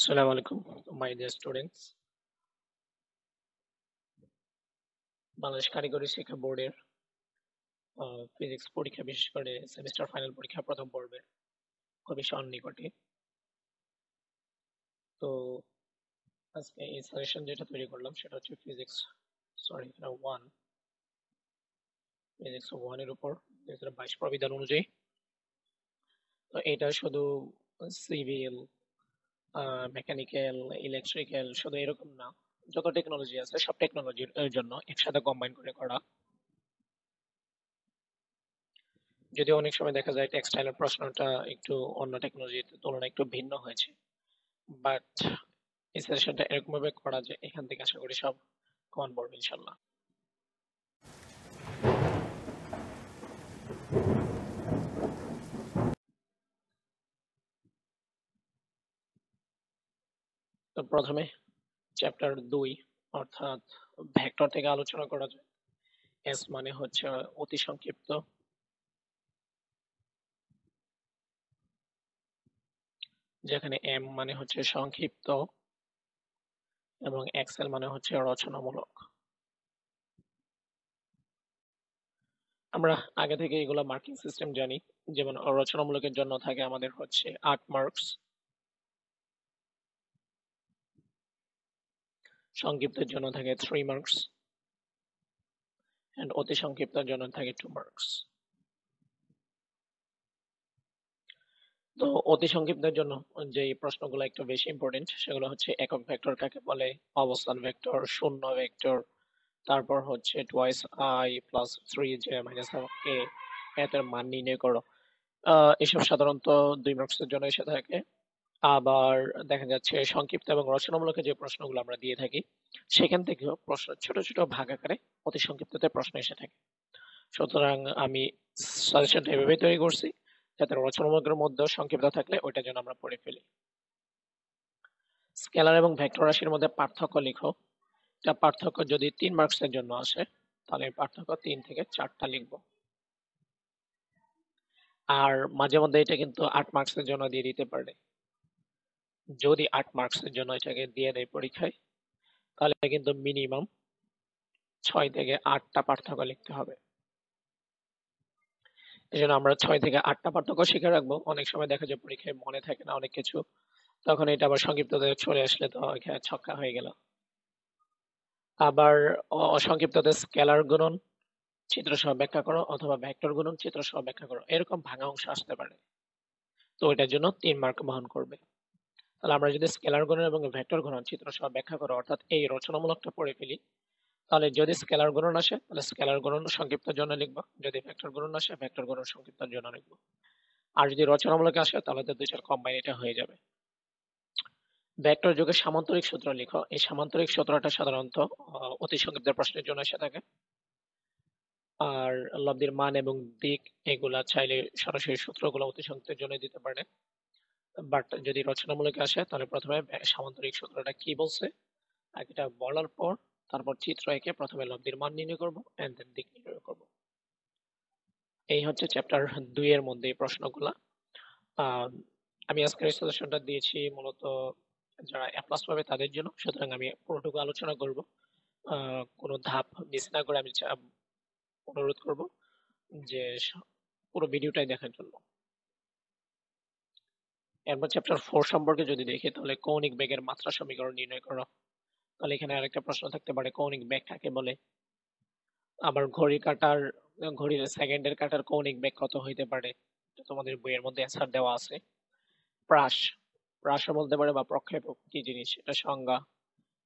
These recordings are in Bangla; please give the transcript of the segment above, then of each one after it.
Assalamu alaikum, my dear students. Bangladesh কারিগরি শিক্ষা বোর্ডের ফিজিক্স পরীক্ষা, বিশেষ করে সেমিস্টার ফাইনাল পরীক্ষা প্রথম পর্বে খুবই সন্নিকটে। তো আজকে এই সাজেশন যেটা তৈরি করলাম সেটা হচ্ছে ফিজিক্স ওয়ান এর উপর 2022 প্রবিধান অনুযায়ী। তো এটা শুধু সিভিল, মেকানিক্যাল, ইলেকট্রিক্যাল শুধু এরকম না, যত টেকনোলজি আছে সব টেকনোলজির জন্য একসাথে কম্বাইন করে করা। যদিও অনেক সময় দেখা যায় টেক্সটাইলের প্রশ্নটা একটু অন্য টেকনোলজির তুলনায় একটু ভিন্ন হয়েছে, বাট এই সেশনটা এরকম ভাবে করা যে এখান থেকে আশা করি সব কমন পড়বে ইনশাল্লাহ। তো প্রথমে চ্যাপ্টার 2 অর্থাৎ ভেক্টর থেকে আলোচনা করা যায়। এস মানে হচ্ছে অতি সংক্ষিপ্ত, যেখানে এম মানে হচ্ছে সংক্ষিপ্ত এবং এক্সেল মানে হচ্ছে রচনামূলক। আমরা আগে থেকে এগুলো মার্কিং সিস্টেম জানি। যেমন রচনামূলকের জন্য থাকে আমাদের হচ্ছে 8 মার্কস, সংক্ষিপ্তের জন্য থাকে 3 মার্কস, এন্ড অতি সংক্ষিপ্তের জন্য থাকে 2 মার্কস। তো অতি সংক্ষিপ্তের জন্য যে প্রশ্নগুলো একটু বেশি ইম্পর্টেন্ট সেগুলো হচ্ছে একক ভেক্টর কাকে বলে, অবস্থান ভেক্টর, শূন্য ভেক্টর, তারপর হচ্ছে twice i plus 3j minus k এর মান নির্ণয় করো। এসব সাধারণত 2 মার্কসের জন্য এসে থাকে। আবার দেখা যাচ্ছে সংক্ষিপ্ত এবং রচনামূলক যে প্রশ্নগুলো আমরা দিয়ে থাকি সেখান থেকেও প্রশ্ন ছোট ছোট ভাগ আকারে অতি সংক্ষিপ্ততে প্রশ্ন এসে থাকে। সুতরাং আমি সাজেশনটা এভাবেই তৈরি করছি যাতে রচনামূলকের মধ্যে সংক্ষিপ্ত থাকলে ওইটা যেন আমরা পড়ে ফেলি। স্কেলার এবং ভেক্টর রাশির মধ্যে পার্থক্য লিখো। এটা পার্থক্য যদি 3 মার্কসের জন্য আসে তাহলে পার্থক্য 3 থেকে 4টা লিখব। আর মাঝে মধ্যে এটা কিন্তু 8 মার্কসের জন্য দিয়ে দিতে পারে। যদি 8 মার্কসের জন্য এটাকে দিয়ে দেয় পরীক্ষায় তাহলে কিন্তু মিনিমাম 6 থেকে 8টা পার্থক্য লিখতে হবে। এই জন্য আমরা 6 থেকে 8টা পার্থক্য শিখে রাখবো। অনেক সময় দেখা যায় পরীক্ষায় মনে থাকে না অনেক কিছু, তখন এটা আবার সংক্ষিপ্ততে চলে আসলে তো ছক্কা হয়ে গেল। আবার অসংক্ষিপ্ততে স্কেলার গুণন চিত্র সহ ব্যাখ্যা করো অথবা ভেক্টর গুণন চিত্র সহ ব্যাখ্যা করো, এরকম ভাঙা অংশ আসতে পারে। তো এটার জন্য 3 মার্ক বহন করবে। তাহলে আমরা যদি স্কেলার গুণন এবং ভেক্টর গুণন চিত্র সহ ব্যাখ্যা করো অর্থাৎ এই রচনামূলকটা পড়ে ফেলি, তাহলে যদি স্কেলার গুণন আসে তাহলে স্কেলার গুণন সংক্ষিপ্তের জন্য লিখবো, যদি ভেক্টর গুণন আসে ভেক্টর গুণন সংক্ষিপ্তের জন্য লিখবো। আর যদি রচনামূলক আসে তাহলে তো দুইটার কম্বাইন এটা হয়ে যাবে। ভেক্টর যুগের সামান্তরিক সূত্র লিখো। এই সামান্তরিক সূত্রটা সাধারণত অতি সংক্ষিপ্ত প্রশ্নের জন্য এসে থাকে। আর লব্ধির মান এবং দিক এগুলা চাইলে সরাসরি সূত্রগুলো অতি সংক্ষিপ্তের জন্য দিতে পারে, বাট যদি রচনামূলক আসে তাহলে প্রথমে সামান্তরিক সূত্রটা কি বলছে এটা বলার পর তারপর চিত্র এঁকে প্রথমে লব্ধির মান নির্ণয় করবো এন্ড দেন দিক নির্ণয় করবো। এই হচ্ছে চ্যাপ্টার 2 এর মধ্যে এই প্রশ্নগুলা। আমি আজকের সাজেশনটা দিয়েছি মূলত যারা এ প্লাস পাবে তাদের জন্য, সুতরাং আমি পুরোটুকু আলোচনা করব। কোনো ধাপ মিস না করে আমি অনুরোধ করব যে পুরো ভিডিওটাই দেখার জন্য। এরপর চ্যাপ্টার 4 সম্পর্কে যদি দেখি তাহলে কৌণিক বেগের মাত্রা সমীকরণ নির্ণয় করো। তাহলে এখানে আরেকটা প্রশ্ন থাকতে পারে কৌণিক বেগ কাকে বলে। আবার ঘড়ির সেকেন্ডের কাঁটার কৌণিক বেগ কত হইতে পারে, তোমাদের বইয়ের মধ্যে অ্যান্সার দেওয়া আছে। প্রাস বলতে পারে বা প্রক্ষেপক কি জিনিস এটা সংজ্ঞা।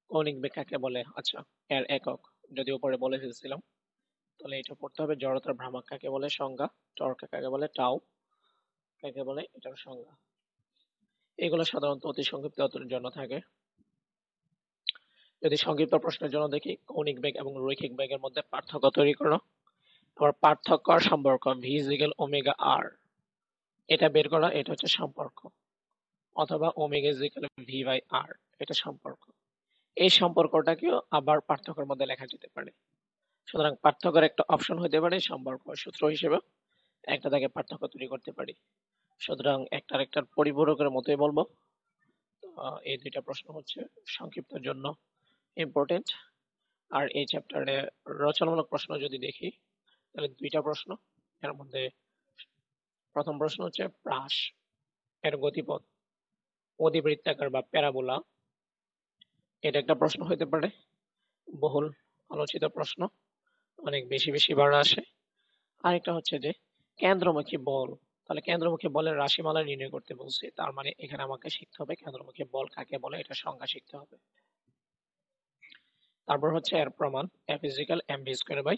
কৌণিক বেগ কাকে বলে, আচ্ছা এর একক যদি উপরে বলে ফেলছিলাম, তাহলে এটা পড়তে হবে। জড়তার ভ্রামক কাকে বলে সংজ্ঞা, টর্ক কাকে বলে, টাউ কাকে বলে এটার সংজ্ঞা। এগুলো সাধারণত অতি সংক্ষিপ্ত জন্য থাকে। যদি সংক্ষিপ্ত প্রশ্নের জন্য দেখি কৌণিক বেগ এবং রৈখিক বেগের মধ্যে পার্থক্য তৈরি করো। আবার পার্থক্য আর সম্পর্ক ভি ইকুয়াল ওমেগা আর, এটা বের করা, এটা হচ্ছে সম্পর্ক। অথবা ওমেগা ইকুয়াল ভি বাই আর, এটা সম্পর্ক। এই সম্পর্কটাকেও আবার পার্থক্যের মধ্যে লেখা যেতে পারে। সুতরাং পার্থক্যের একটা অপশন হতে পারে সম্পর্ক সূত্র হিসেবে একটা থেকে পার্থক্য তৈরি করতে পারি। সুতরাং একটা আরেকটার পরিপূরকের মতোই বলবো। তো এই দুইটা প্রশ্ন হচ্ছে সংক্ষিপ্তের জন্য ইম্পর্টেন্ট। আর এই চ্যাপ্টারে রচনামূলক প্রশ্ন যদি দেখি তাহলে দুইটা প্রশ্ন। এর মধ্যে প্রথম প্রশ্ন হচ্ছে প্রাস এর গতিপথ অধিবৃত্তাকার বা প্যারাবোলা, এটা একটা প্রশ্ন হতে পারে, বহুল আলোচিত প্রশ্ন, অনেক বেশি বেশি বার আসে। আরেকটা হচ্ছে যে কেন্দ্রমুখী বল, তাহলে কেন্দ্রমুখী বলের রাশিমালা নির্ণয় করতে বলছে, তার মানে এখানে আমাকে শিখতে হবে কেন্দ্রমুখী বল কাকে বলে, এটা সংজ্ঞা শিখতে হবে। তারপর হচ্ছে এর প্রমাণ F is equal m v square by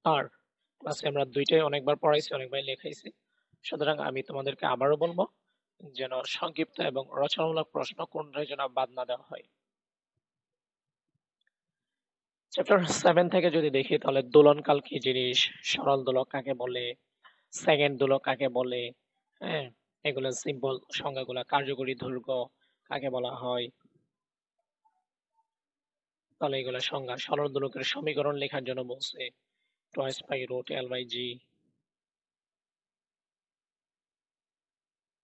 r. ক্লাসে আমরা দুইটাই অনেকবার পড়াইছি, অনেকবার লেখাইছি, সুতরাং আমি তোমাদেরকে আবারও বলবো যেন সংক্ষিপ্ত এবং রচনামূলক প্রশ্ন কোনটাই যেন বাদ না দেওয়া হয়। চ্যাপ্টার 7 থেকে যদি দেখি তাহলে দোলনকাল কি জিনিস, সরল দোলক কাকে বলে, সেকেন্ড দোলক কাকে বলে, হ্যাঁ, এগুলো সিম্পল সংজ্ঞাগুলা, কার্যকরী দৈর্ঘ্য কাকে বলা হয়, তাহলে এগুলো সংজ্ঞা। সরল দোলকের সমীকরণ লেখার জন্য বলছে twice pi root l by g.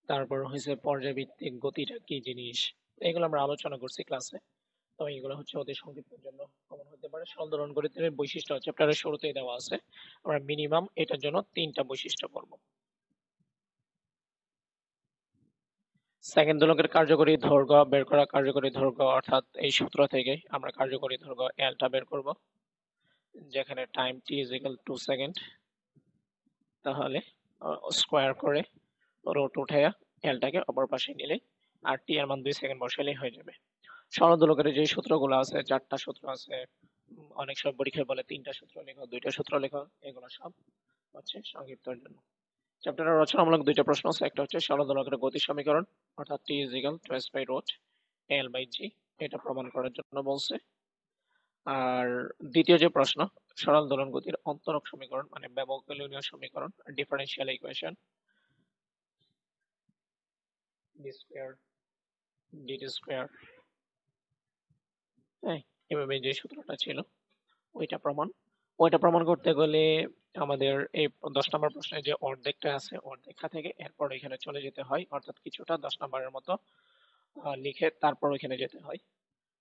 তারপর হয়েছে পর্যায়ভিত্তিক গতিটা কি জিনিস, এগুলো আমরা আলোচনা করছি ক্লাসে। তো এগুলো হচ্ছে অতি সংক্ষিপ্তের জন্য কমন হতে পারে। সরল দোলন গতির বৈশিষ্ট্য চ্যাপ্টারের শুরুতেই দেওয়া আছে, আমরা মিনিমাম এটার জন্য 3টা বৈশিষ্ট্য পড়ব। সেকেন্ড দোলকের কার্যকরী দৈর্ঘ্য বের করা, কার্যকরী দৈর্ঘ্য অর্থাৎ এই সূত্র থেকে আমরা কার্যকরী দৈর্ঘ্য এলটা বের করব, যেখানে time T is equal 2 second, তাহলে স্কোয়ার করে রুট উঠাইয়া এলটাকে অপর পাশে নিলে আর টি এর মান 2 সেকেন্ড বসালেই হয়ে যাবে। সরল দোলকের যে সূত্রগুলো আছে, 4টা সূত্র আছে, অনেক সব পরীক্ষায় বলে 3টা সূত্র লেখো, 2টা সূত্র লেখো, এগুলো সব হচ্ছে সংক্ষিপ্তের জন্য। চ্যাপ্টারের রচনামূলক 2টা প্রশ্ন আছে, একটা হচ্ছে সরল দোলকের গতি সমীকরণ অর্থাৎ T is equal twice by root l by g, এটা প্রমাণ করার জন্য বলছে। আর দ্বিতীয় যে প্রশ্ন সরল দোলন গতির অন্তরক সমীকরণ মানে ব্যবকলনীয় সমীকরণ, differential equation B square DT square, হ্যাঁ, এভাবে যে সূত্রটা ছিল ওইটা প্রমাণ করতে গেলে আমাদের এই 10 নম্বর প্রশ্নে যে অর্ধেকটা আছে অর্ধেকটা থেকে এরপর এখানে চলে যেতে হয়, অর্থাৎ কিছুটা 10 নম্বরের মতো লিখে তারপর এখানে যেতে হয়।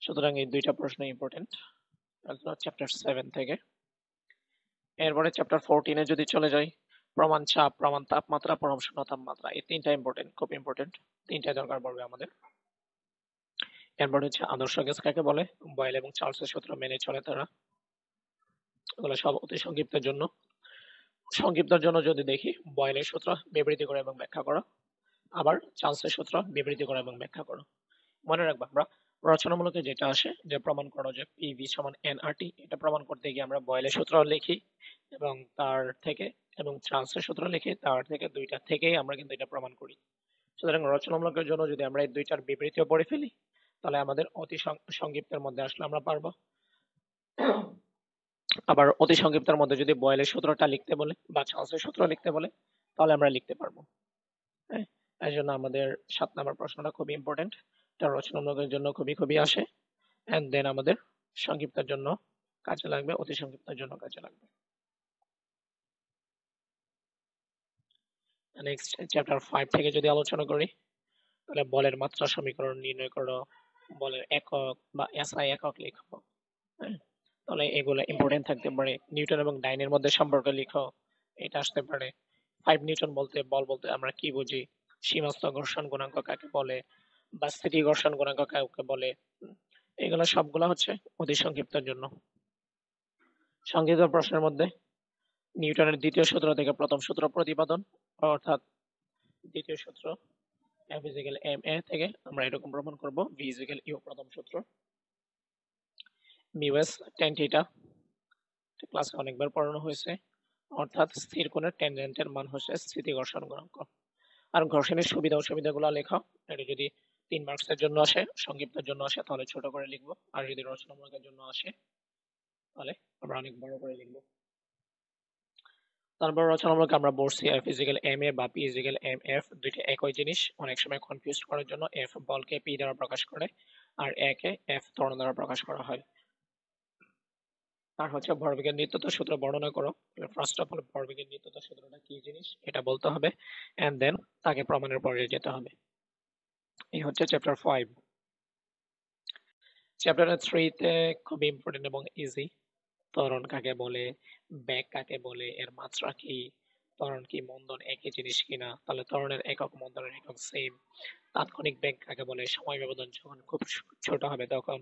সুতরাং এই দুইটা প্রশ্ন ইম্পর্টেন্ট চ্যাপ্টার 7 থেকে। এরপরে চ্যাপ্টার 14 এ যদি চলে যাই, প্রমাণ চাপ, প্রমাণ তাপমাত্রা, প্রমাণ শূন্য তাপমাত্রা, এই 3টা ইম্পর্টেন্ট, খুব ইম্পর্টেন্ট, 3টাই দরকার পড়বে আমাদের। এরপর হচ্ছে আদর্শ গ্যাস কাকে বলে, বয়েল এবং চার্লসের সূত্র মেনে চলে তারা, এগুলো সব অতি সংক্ষিপ্তের জন্য। সংক্ষিপ্তের জন্য যদি দেখি বয়েলের সূত্র বিবৃতি করা এবং ব্যাখ্যা করা, আবার চার্লসের সূত্র বিবৃতি করা এবং ব্যাখ্যা করা। মনে রাখবা আমরা রচনামূলকে যেটা আসে যে প্রমাণ করো যে পিভি সমান এনআরটি, এটা প্রমাণ করতে গিয়ে আমরা বয়েলের সূত্র লিখি এবং তার থেকে, এবং চার্লসের সূত্র লিখি তার থেকে, দুইটা থেকেই আমরা কিন্তু এটা প্রমাণ করি। সুতরাং রচনামূলকের জন্য যদি আমরা এই দুইটার বিবৃতিও পড়ে ফেলি তাহলে আমাদের অতি সংক্ষিপ্তের মধ্যে আসলে আমরা পারবো। আবার অতি সংক্ষিপ্তের মধ্যে যদি বয়েলের সূত্রটা লিখতে বলে বা চার্লসের সূত্র লিখতে বলে তাহলে আমরা লিখতে পারবো। হ্যাঁ, এই জন্য আমাদের 7 নম্বর প্রশ্নটা খুবই ইম্পর্টেন্ট, এটা রচনামূলকের জন্য খুবই খুবই আসে, এন্ড দেন আমাদের সংক্ষিপ্তের জন্য কাজে লাগবে, অতি সংক্ষিপ্তের জন্য কাজে লাগবে। নেক্সট চ্যাপ্টার 5 থেকে যদি আলোচনা করি তাহলে বলের মাত্রা সমীকরণ নির্ণয় করো, বলের একক বা এসআই একক লিখো, হ্যাঁ, তাহলে এগুলো ইম্পর্টেন্ট থাকতে পারে। নিউটন এবং ডাইনের মধ্যে সম্পর্ক লিখো, এটা আসতে পারে। 5 নিউটন বলতে বল বলতে আমরা কি বুঝি, সীমাস্থ ঘর্ষণ গুণাঙ্ক কাকে বলে, বা স্থিতি ঘর্ষণ গুণাঙ্ক কাকে বলে, এগুলো সবগুলো হচ্ছে অতি সংক্ষিপ্তের জন্য। সংক্ষিপ্ত প্রশ্নের মধ্যে নিউটনের দ্বিতীয় সূত্র থেকে প্রথম সূত্র প্রতিপাদন, অর্থাৎ দ্বিতীয় সূত্র F is equal ma থেকে আমরা এরকম প্রমাণ করব V is equal u, প্রথম সূত্র mu s tan থিটা, ক্লাসে অনেকবার পড়ানো হয়েছে, অর্থাৎ স্থির কোণের ট্যানজেন্টের মান হচ্ছে স্থিতি ঘর্ষণ গুণাঙ্ক। আর ঘর্ষণের সুবিধা অসুবিধাগুলো লেখা, এটা যদি 3 মার্কসের জন্য আসে, সংক্ষিপ্তের জন্য আসে তাহলে ছোট করে লিখবো, আর যদি রচনামূলকের জন্য আসে তাহলে আমরা অনেক বড় করে লিখবো। তারপর রচনামূলক আমরা বলছি F is equal ma বা P is equal mf, দুইটা একই জিনিস, অনেক সময় কনফিউজ করার জন্য F বলকে P দ্বারা প্রকাশ করে আর A কে F ত্বরণ দ্বারা প্রকাশ করা হয়। আর হচ্ছে ভরবেগের নিত্যতা সূত্র বর্ণনা করো, ফার্স্ট অফ অল ভরবেগের নিত্যতা সূত্রটা কি জিনিস এটা বলতে হবে, এন্ড দেন তাকে প্রমাণের পরে যেতে হবে। এই হচ্ছে চ্যাপ্টার 5। চ্যাপ্টার 3 তে খুব ইম্পর্টেন্ট এবং ইজি। ত্বরণ কাকে বলে, বেগ কাকে বলে, এর মাত্রা কি, ত্বরণ কি মন্দন একই জিনিস কিনা, তাহলে ত্বরণের একক মন্দনের একক সেম, তাৎক্ষণিক বেগ কাকে বলে, সময় ব্যবধান যখন খুব ছোট হবে তখন,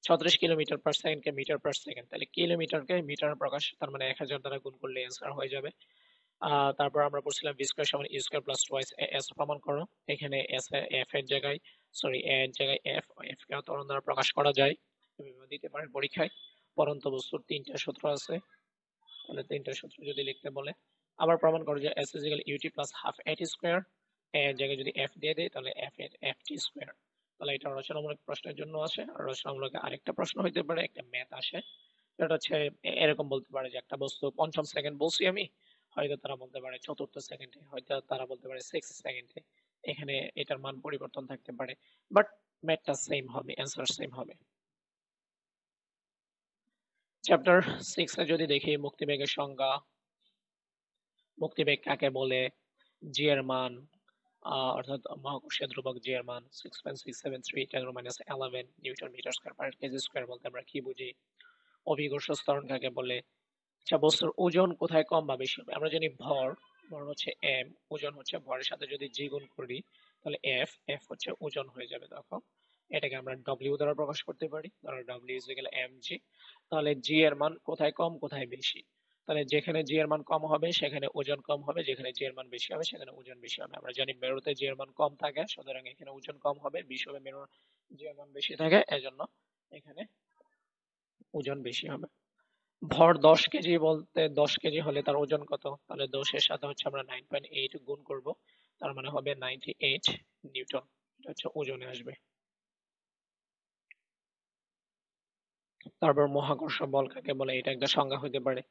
36 কিলোমিটার পার সেকেন্ডকে মিটার পার সেকেন্ড, তাহলে কিলোমিটারকে মিটার প্রকাশ, তার মানে 1000 দ্বারা গুণ করলে অ্যান্সার হয়ে যাবে। তারপর আমরা পড়ছিলাম ভি স্কয়ার সমান U square plus twice S প্রমাণ করো। এখানে এস এফ এর জায়গায়, সরি এ এর জায়গায় এফ কে ত্বরণ দ্বারা প্রকাশ করা যায়, এভাবে দিতে পারেন পরীক্ষায়। পরন্ত বস্তুর 3টা সূত্র আছে, তাহলে 3টা সূত্র যদি লিখতে বলে, আবার প্রমাণ করো যে S equal UT plus half AT square, A এর জায়গায় যদি এফ দিয়ে দেয় তাহলে এফ এর এফ টি স্কয়ার। তাহলে এটা রচনামূলক প্রশ্নের জন্য আছে। আর রচনামূলক আরেকটা প্রশ্ন হইতে পারে, একটা ম্যাথ আসে, সেটা হচ্ছে এরকম বলতে পারে যে একটা বস্তু পঞ্চম সেকেন্ড বলছি আমি, হয়তো তারা বলতে পারে চতুর্থ সেকেন্ডে, হয়তো তারা বলতে পারে সিক্স সেকেন্ডে। এখানে এটার মান পরিবর্তন থাকতে পারে, বাট ম্যাথটা সেম হবে, অ্যান্সার সেম হবে। চ্যাপ্টার 6 এ যদি দেখি মুক্তিবেগের সংজ্ঞা, মুক্তিবেগ কাকে বলে, জি এর মান, অর্থাৎ মহাকর্ষীয় ধ্রুবক জি এর মান 6.673 × 10⁻11 newton metre square per KG square বলতে আমরা কি বুঝি, অভিকর্ষ ত্বরণ কাকে বলে, আচ্ছা বস্তুর ওজন কোথায় কম বা বেশি হবে, আমরা জানি ভর, ভর হচ্ছে এম, ওজন হচ্ছে ভরের সাথে যদি জি গুণ করি তাহলে এফ, এফ হচ্ছে ওজন হয়ে যাবে, তখন এটাকে আমরা ডব্লিউ দ্বারা প্রকাশ করতে পারি, ধরো W is equal M G. তাহলে জি এর মান কোথায় কম কোথায় বেশি, তাহলে যেখানে জি এর মান কম হবে সেখানে ওজন কম হবে, যেখানে জি এর মান বেশি হবে সেখানে ওজন বেশি হবে। আমরা জানি মেরুতে জি এর মান কম থাকে, সুতরাং এখানে ওজন কম হবে, বিষুবে মেরুর জি এর মান বেশি থাকে, এজন্য এখানে ওজন বেশি হবে। ভর 10 কেজি বলতে 10 কেজি হলে তার ওজন কত, তাহলে 10 এর সাথে হচ্ছে আমরা 9.8 গুণ করব, তার মানে হবে 98 নিউটন, এটা হচ্ছে ওজনে আসবে। তারপর মহাকর্ষ বল কাকে বলে, এটা একটা সংজ্ঞা হতে পারে।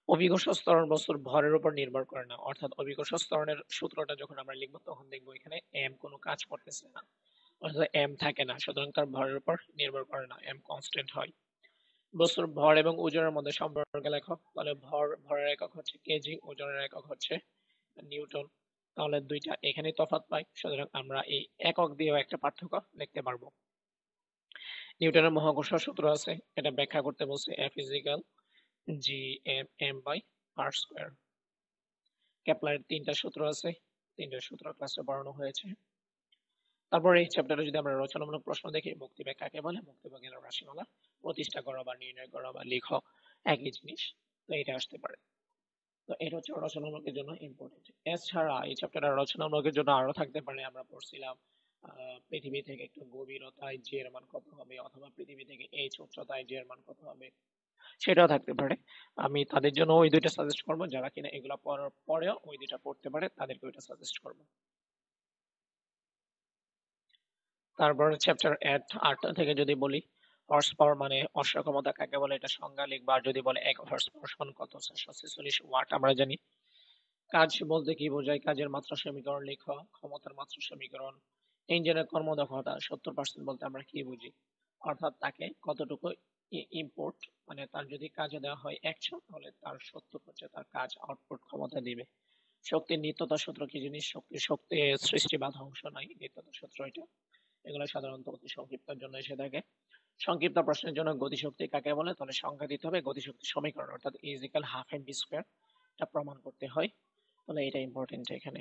অভিকর্ষ ত্বরণ বস্তুর ভরের উপর নির্ভর করে না, অর্থাৎ অভিকর্ষ ত্বরণের সূত্রটা যখন আমরা লিখবো তখন দেখবো এখানে এম কোনো কাজ করতেছে না, অর্থাৎ এম থাকে না, সুতরাং তার ভরের উপর নির্ভর করে না, এম কনস্ট্যান্ট হয়। বস্তুর ভর এবং ওজনের মধ্যে সম্পর্ক লেখো, তাহলে ভরের একক হচ্ছে কেজি, ওজনের একক হচ্ছে নিউটন, তাহলে দুইটা এখানেই তফাৎ পাই, সুতরাং আমরা এই একক দিয়েও একটা পার্থক্য লিখতে পারবো। নিউটনের মহাকর্ষ সূত্র আছে, এটা ব্যাখ্যা করতে বলছে F is equal G m m by r square. কেপলারের 3টা সূত্র আছে, 3টা সূত্র ক্লাসে পড়ানো হয়েছে। তারপর এই চ্যাপ্টারে যদি আমরা রচনামূলক প্রশ্ন দেখি, মুক্তিবেগ কাকে বলে, মুক্তিবেগের রাশিমালা প্রতিষ্ঠা করো বা নির্ণয় করো বা লিখো, একই জিনিস, তো এটা আসতে পারে। তো এটা হচ্ছে রচনামূলকের জন্য ইম্পর্টেন্ট। এছাড়া এই চ্যাপ্টারটা রচনামূলকের জন্য আরো থাকতে পারে, আমরা পড়ছিলাম পৃথিবী থেকে একটু গভীরতায় জি এর মান কত হবে, অথবা পৃথিবী থেকে এইচ উচ্চতায় জি এর মান কত হবে, সেটাও থাকতে পারে। আমি তাদের জন্য ওই দুইটা সাজেস্ট করবো, যারা কিনা এগুলা পড়ার পরেও ওই দুইটা পড়তে পারে তাদেরকে ওইটা সাজেস্ট করবো। তারপর চ্যাপ্টার 8 থেকে যদি বলি, হর্স পাওয়ার মানে অশ্ব ক্ষমতা কাকে বলে, এটা সংজ্ঞা লিখবা। আর যদি বলে 1 হর্স পাওয়ার সমান কত, 446 ওয়াট, আমরা জানি। কাজ বলতে কি বোঝায়, কাজের মাত্রা সমীকরণ লেখো, ক্ষমতার মাত্রা সমীকরণ। ইঞ্জিনের কর্মদক্ষতা 70% বলতে আমরা কি বুঝি, অর্থাৎ তাকে কতটুকু ইম্পোর্ট, মানে তার যদি কাজে দেওয়া হয় 100 তাহলে তার 70 হচ্ছে তার কাজ আউটপুট ক্ষমতা দিবে। শক্তির নিত্যতা সূত্র কি জিনিস, শক্তি সৃষ্টি বা ধ্বংস নাই, নিত্যতা সূত্র এটা। এগুলো সাধারণত অতি সংক্ষিপ্তের জন্য এসে থাকে। সংক্ষিপ্ত প্রশ্নের জন্য গতিশক্তি কাকে বলে, তাহলে সংজ্ঞা দিতে হবে, গতিশক্তির সমীকরণ অর্থাৎ E = ½ mv স্কয়ার, এটা প্রমাণ করতে হয়, তাহলে এটা ইম্পর্টেন্ট এখানে।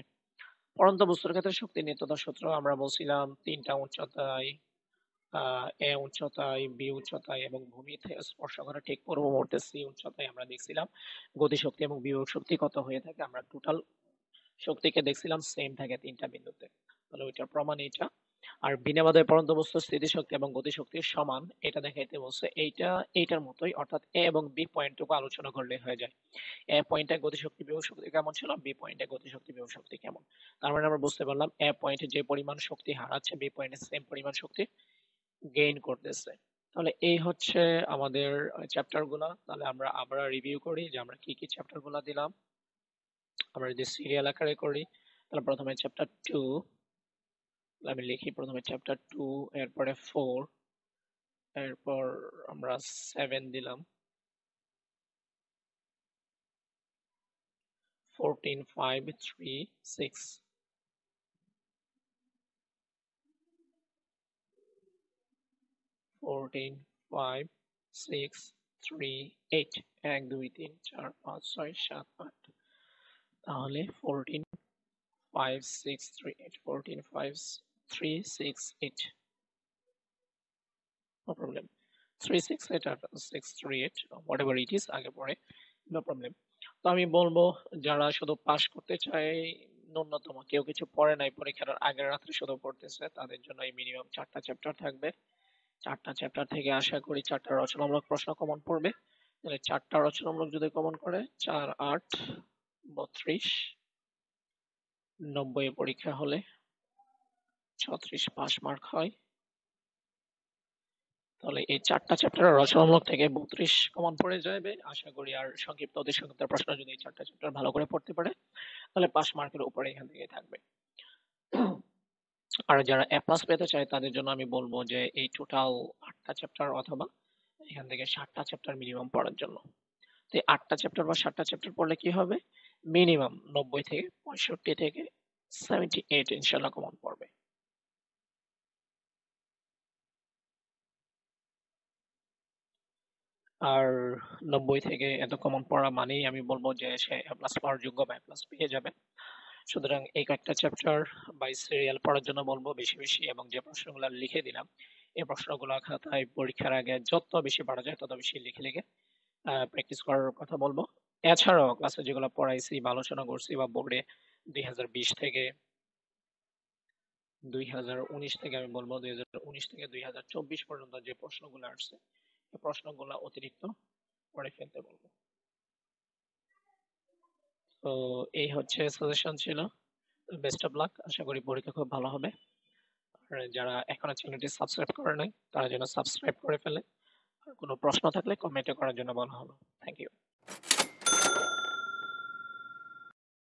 পড়ন্ত বস্তুর ক্ষেত্রে শক্তির নিত্যতা সূত্র আমরা বলছিলাম 3টা উচ্চতায়, এ উচ্চতায়, বি উচ্চতায় এবং ভূমিতে স্পর্শ করা ঠিক পূর্ব মুহূর্তে সি উচ্চতায় আমরা দেখছিলাম গতিশক্তি এবং বিভব শক্তি কত হয়ে থাকে, আমরা টোটাল শক্তিকে দেখছিলাম সেম থাকে 3টা বিন্দুতে, তাহলে ওইটার প্রমাণ এটা। আর বিনাবাদে পড়ন্ত বস্তুর স্থিতিশক্তি এবং গতিশক্তির সমান, এটা দেখাইতে বলছে, এইটার মতোই, অর্থাৎ এ এবং বি পয়েন্টটুকু আলোচনা করলে হয়ে যায়। এ পয়েন্টে গতিশক্তি বিভব শক্তি কেমন ছিল, বি পয়েন্টে গতিশক্তি বিভব শক্তি কেমন। তার মানে আমরা বুঝতে পারলাম এ পয়েন্টে যে পরিমাণ শক্তি হারাচ্ছে বি পয়েন্টে সেম পরিমাণ শক্তি গেইন করতেছে। তাহলে এই হচ্ছে আমাদের চ্যাপ্টার গুলা। তাহলে আমরা আবার রিভিউ করি যে আমরা কি কি চ্যাপ্টার গুলা দিলাম। আমরা যদি সিরিয়াল আকারে করি, তাহলে প্রথমে চ্যাপ্টার 2, আমি লিখি প্রথমে চ্যাপ্টার 2, এরপরে 4, এরপর আমরা 7 দিলাম, 14, 5, 3, 6, 4, 14, 5, 6, 3, 8 1 2 3 4 5 6 7 8 তাহলে 14 5 6 3 8 14 5 3 6 8 no problem 3 6 8 or 6 3 8 whatever it is আগে পরে no problem তো আমি বলবো যারা শুধু পাস করতে চায় ন্যূনতম কেউ কিছু পড়ে নাই পরীক্ষার আগের রাত্রে শুধু পড়তেছে তাদের জন্য এই মিনিমাম 4টা চ্যাপ্টার থাকবে 4টা চ্যাপ্টার থেকে আশা করি 4টা রচনামূলক প্রশ্ন কমন পড়বে তাহলে 4টা রচনামূলক যদি কমন করে 4 8 32 90 পরীক্ষা হলে 36 পাস মার্ক হয় তাহলে এই 4টা চ্যাপ্টার রচনামূলক থেকে 32 কমন পড়ে যাবে আশা করি আর সংক্ষিপ্ত অতি সংক্ষিপ্ত প্রশ্ন যদি এই 4টা চ্যাপ্টার ভালো করে পড়তে পারে তাহলে পাস মার্কের উপরে এখান থেকে থাকবে আর যারা এ প্লাস পেতে চায় তাদের জন্য আমি বলবো যে এই টোটাল 8টা চ্যাপ্টার অথবা এখান থেকে 7টা চ্যাপ্টার মিনিমাম পড়ার জন্য তো 8টা চ্যাপ্টার বা 7টা চ্যাপ্টার পড়লে কি হবে মিনিমাম 90 থেকে 65 থেকে 78 ইনশাআল্লাহ কমন পড়বে আর 90 থেকে এত কমন পড়া মানেই আমি বলবো যে সে এ প্লাস পাওয়ার যোগ্য বা এ প্লাস পেয়ে যাবে সুতরাং এই কয়েকটা চ্যাপ্টার বাই সিরিয়াল পড়ার জন্য বলবো বেশি বেশি এবং যে প্রশ্নগুলো লিখে দিলাম এই প্রশ্নগুলো খাতায় পরীক্ষার আগে যত বেশি পারা যায় তত বেশি লিখে লিখে প্র্যাকটিস করার কথা বলবো এছাড়াও ক্লাসে যেগুলো পড়াইছি বা আলোচনা করছি বা বোর্ডে 2020 থেকে 2019 থেকে আমি বলবো 2019 থেকে 2024 পর্যন্ত যে প্রশ্নগুলো আসছে এই প্রশ্নগুলো অতিরিক্ত পড়ে ফেলতে বলবো তো এই হচ্ছে সাজেশন ছিল বেস্ট অফ লাক আশা করি পরীক্ষা খুব ভালো হবে আর যারা এখনো চ্যানেলটি সাবস্ক্রাইব করে নাই তারা যেন সাবস্ক্রাইব করে ফেলে আর কোনো প্রশ্ন থাকলে কমেন্টে করার জন্য বলা হলো থ্যাংক ইউ